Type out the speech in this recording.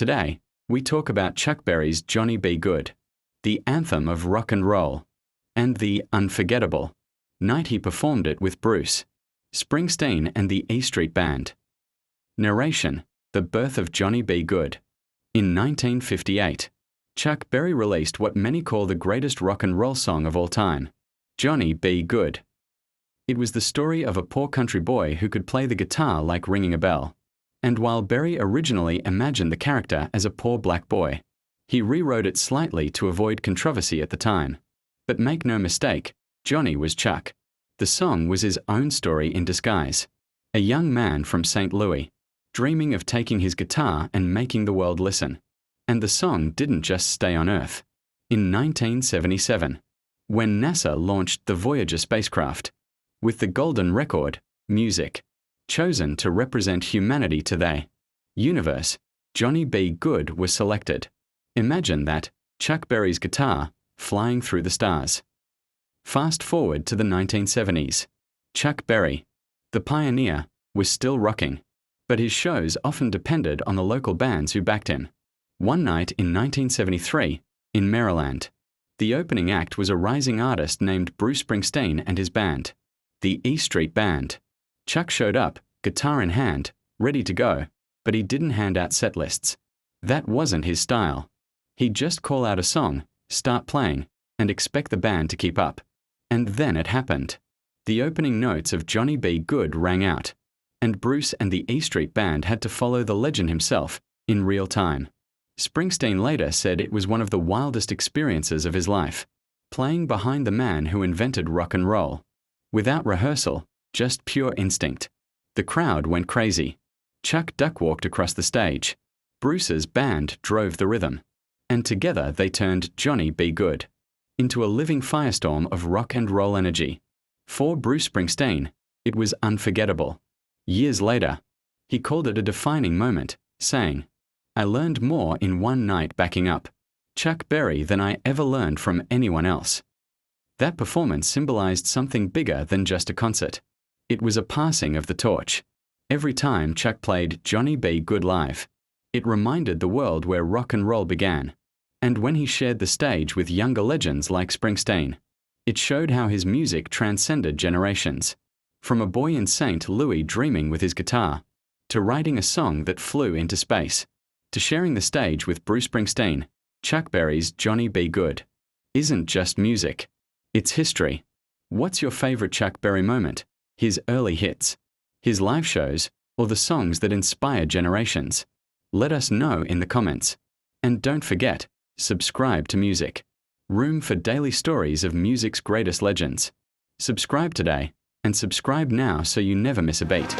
Today, we talk about Chuckberry's Johnny B. Goode, the anthem of rock and roll, and the unforgettable night he performed it with Bruce Springsteen and the E Street Band. Narration: The birth of Johnny B. Goode. In 1958, Chuckberry released what many call the greatest rock and roll song of all time, Johnny B. Goode. It was the story of a poor country boy who could play the guitar like ringing a bell. And while Berry originally imagined the character as a poor black boy, he rewrote it slightly to avoid controversy at the time. But make no mistake, Johnny was Chuck. The song was his own story in disguise. A young man from St. Louis, dreaming of taking his guitar and making the world listen. And the song didn't just stay on Earth. In 1977, when NASA launched the Voyager spacecraft, with the golden record, music, chosen to represent humanity to the universe, Johnny B. Goode was selected. Imagine that, Chuckberry's guitar, flying through the stars. Fast forward to the 1970s. Chuckberry, the pioneer, was still rocking, but his shows often depended on the local bands who backed him. One night in 1973, in Maryland, the opening act was a rising artist named Bruce Springsteen and his band, the E Street Band. Chuck showed up, guitar in hand, ready to go, but he didn't hand out set lists. That wasn't his style. He'd just call out a song, start playing, and expect the band to keep up. And then it happened. The opening notes of Johnny B. Goode rang out, and Bruce and the E Street Band had to follow the legend himself, in real time. Springsteen later said it was one of the wildest experiences of his life, playing behind the man who invented rock and roll. Without rehearsal, just pure instinct. The crowd went crazy. Chuck duck-walked across the stage. Bruce's band drove the rhythm. And together they turned Johnny B. Goode into a living firestorm of rock and roll energy. For Bruce Springsteen, it was unforgettable. Years later, he called it a defining moment, saying, "I learned more in one night backing up Chuckberry than I ever learned from anyone else." That performance symbolized something bigger than just a concert. It was a passing of the torch. Every time Chuck played Johnny B. Goode live, it reminded the world where rock and roll began. And when he shared the stage with younger legends like Springsteen, it showed how his music transcended generations. From a boy in St. Louis dreaming with his guitar, to writing a song that flew into space, to sharing the stage with Bruce Springsteen, Chuckberry's Johnny B. Goode isn't just music. It's history. What's your favorite Chuckberry moment? His early hits, his live shows, or the songs that inspire generations? Let us know in the comments. And don't forget, subscribe to Music Room for daily stories of music's greatest legends. Subscribe today, and subscribe now so you never miss a beat.